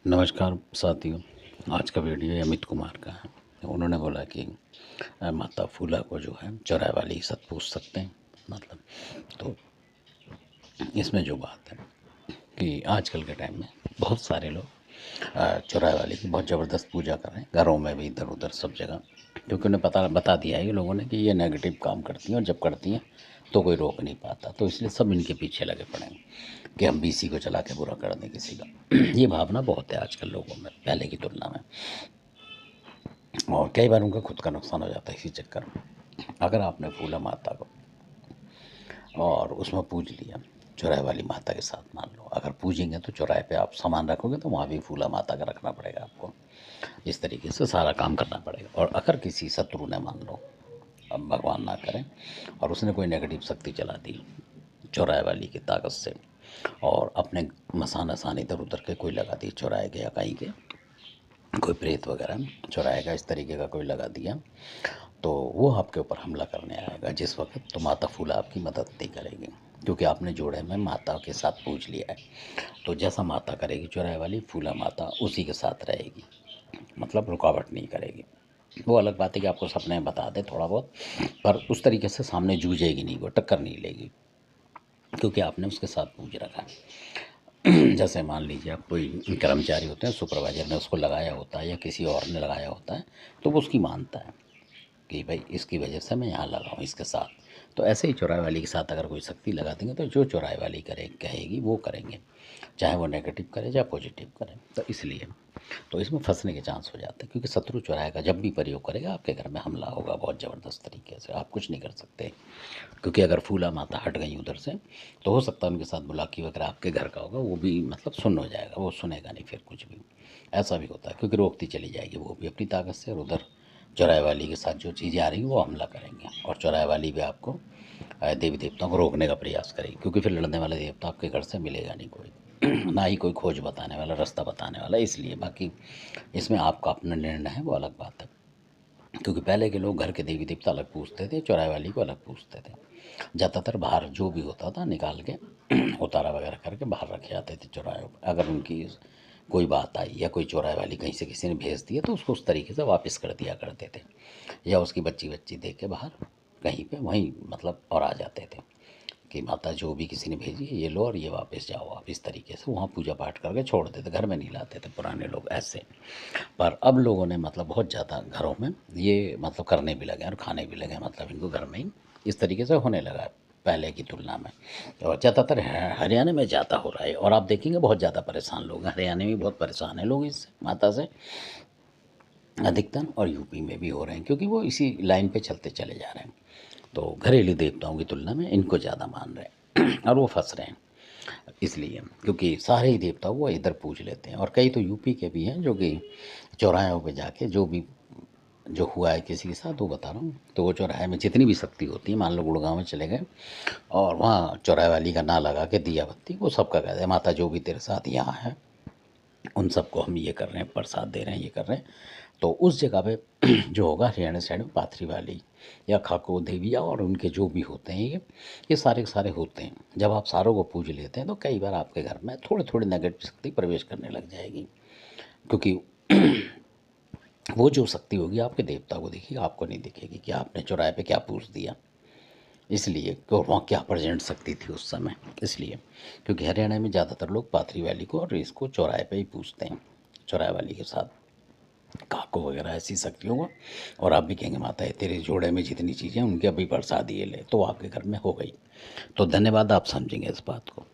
नमस्कार साथियों। आज का वीडियो अमित कुमार का है। उन्होंने बोला कि माता फूला को जो है चौराहे वाली सत पूछ सकते हैं। मतलब तो इसमें जो बात है कि आजकल के टाइम में बहुत सारे लोग चौराहे वाली की बहुत ज़बरदस्त पूजा कर रहे हैं, घरों में भी इधर उधर सब जगह। क्योंकि उन्हें बता दिया है ये लोगों ने कि ये नेगेटिव काम करती हैं और जब करती हैं तो कोई रोक नहीं पाता, तो इसलिए सब इनके पीछे लगे पड़े हैं कि हम बीसी को चला के बुरा कर दें किसी का। ये भावना बहुत है आजकल लोगों में पहले की तुलना में, और कई बार उनका खुद का नुकसान हो जाता है इसी चक्कर में। अगर आपने फूला माता को और उसमें पूज लिया चौराहे वाली माता के साथ, मान लो अगर पूजेंगे तो चौराहे पे आप सामान रखोगे तो वहाँ भी फूला माता का रखना पड़ेगा आपको। इस तरीके से सारा काम करना पड़ेगा। और अगर किसी शत्रु ने, मान लो अब भगवान ना करें, और उसने कोई नेगेटिव शक्ति चला दी चौराहे वाली की ताकत से, और अपने मसान असान इधर उधर के कोई लगा दी चौराहे के या कहीं के, कोई प्रेत वगैरह चौराहे का इस तरीके का कोई लगा दिया, तो वो आपके ऊपर हमला करने आएगा जिस वक्त, तो माता फूला आपकी मदद नहीं करेगी। क्योंकि आपने जोड़े में माता के साथ पूछ लिया है, तो जैसा माता करेगी चौराहे वाली, फूला माता उसी के साथ रहेगी, मतलब रुकावट नहीं करेगी। वो अलग बात है कि आपको सपने में बता दे थोड़ा बहुत, पर उस तरीके से सामने जूझेगी नहीं, वो टक्कर नहीं लेगी, क्योंकि आपने उसके साथ पूछ रखा है। जैसे मान लीजिए आप कोई कर्मचारी होते हैं, सुपरवाइजर ने उसको लगाया होता है या किसी और ने लगाया होता है, तो वो उसकी मानता है कि भाई इसकी वजह से मैं यहाँ लगा हूँ इसके साथ। तो ऐसे ही चौराहे वाली के साथ अगर कोई शक्ति लगा देंगे तो जो चौराहे वाली कहेगी वो करेंगे, चाहे वो नेगेटिव करे चाहे पॉजिटिव करे। तो इसलिए तो इसमें फंसने के चांस हो जाते हैं, क्योंकि शत्रु चौराहे का जब भी प्रयोग करेगा आपके घर में हमला होगा बहुत ज़बरदस्त तरीके से, आप कुछ नहीं कर सकते। क्योंकि अगर फूला माता हट गई उधर से तो हो सकता है उनके साथ बुलाकी वगैरह आपके घर का होगा, वो भी मतलब सुन्न हो जाएगा, वो सुनेगा नहीं फिर कुछ भी। ऐसा भी होता है, क्योंकि रोकती चली जाएगी वो भी अपनी ताकत से, और उधर चौराहे वाली के साथ जो चीज़ें आ रही हैं वो हमला करेंगे, और चौराहे वाली भी आपको देवी देवताओं को रोकने का प्रयास करेगी, क्योंकि फिर लड़ने वाला देवता आपके घर से मिलेगा नहीं कोई। ना ही कोई खोज बताने वाला, रास्ता बताने वाला। इसलिए बाकी इसमें आपका अपना निर्णय है, वो अलग बात है। क्योंकि पहले के लोग घर के देवी देवता अलग पूजते थे, चौराहे वाली को अलग पूजते थे। ज़्यादातर बाहर जो भी होता था निकाल के उतारा वगैरह करके बाहर रखे जाते थे चौराहे पर। अगर उनकी कोई बात आई या कोई चौराहे वाली कहीं से किसी ने भेज दिया तो उसको उस तरीके से वापस कर दिया करते थे, या उसकी बच्ची बच्ची दे के बाहर कहीं पे वहीं मतलब और आ जाते थे कि माता जो भी किसी ने भेजी है ये लो और ये वापस जाओ आप, इस तरीके से वहाँ पूजा पाठ करके छोड़ देते, घर में नहीं लाते थे पुराने लोग ऐसे। पर अब लोगों ने मतलब बहुत ज़्यादा घरों में ये मतलब करने भी लगे और खाने भी लगे, मतलब इनको घर में ही इस तरीके से होने लगा है पहले की तुलना में। और ज़्यादातर हरियाणा में ज़्यादा हो रहा है, और आप देखेंगे बहुत ज़्यादा परेशान लोग हैं हरियाणा में, बहुत परेशान हैं लोग इससे माता से अधिकतर, और यूपी में भी हो रहे हैं, क्योंकि वो इसी लाइन पे चलते चले जा रहे हैं। तो घरेलू देवताओं की तुलना में इनको ज़्यादा मान रहे हैं और वो फंस रहे हैं। इसलिए क्योंकि सारे ही देवता वो इधर पूज लेते हैं, और कई तो यूपी के भी हैं जो कि चौराहों पे जाके जो भी जो हुआ है किसी के साथ वो बता रहा हूँ, तो वो चौराहे में जितनी भी शक्ति होती है, मान लो गुड़गांव में चले गए और वहाँ चौराहे वाली का ना लगा के दिया बत्ती, वो सबका कहते हैं माता जो भी तेरे साथ यहाँ है उन सबको हम ये कर रहे हैं, प्रसाद दे रहे हैं, ये कर रहे हैं। तो उस जगह पे जो होगा हरियाणा साइड में पाथरी वाली या खाको देविया और उनके जो भी होते हैं ये सारे के सारे होते हैं। जब आप सारों को पूज लेते हैं तो कई बार आपके घर में थोड़ी थोड़ी नेगेटिव शक्ति प्रवेश करने लग जाएगी, क्योंकि वो जो शक्ति होगी आपके देवता को दिखेगी, आपको नहीं दिखेगी कि आपने चौराहे पे क्या पूछ दिया। इसलिए कि वहाँ क्या प्रेजेंट शक्ति थी उस समय, इसलिए क्योंकि हरियाणा में ज़्यादातर लोग पाथरी वाली को और इसको चौराहे पे ही पूछते हैं, चौराहे वाली के साथ काको वगैरह ऐसी शक्तियों को। और आप भी कहेंगे माता है तेरे जोड़े में जितनी चीज़ें उनके अभी प्रसाद ये ले, तो आपके घर में हो गई। तो धन्यवाद, आप समझेंगे इस बात को।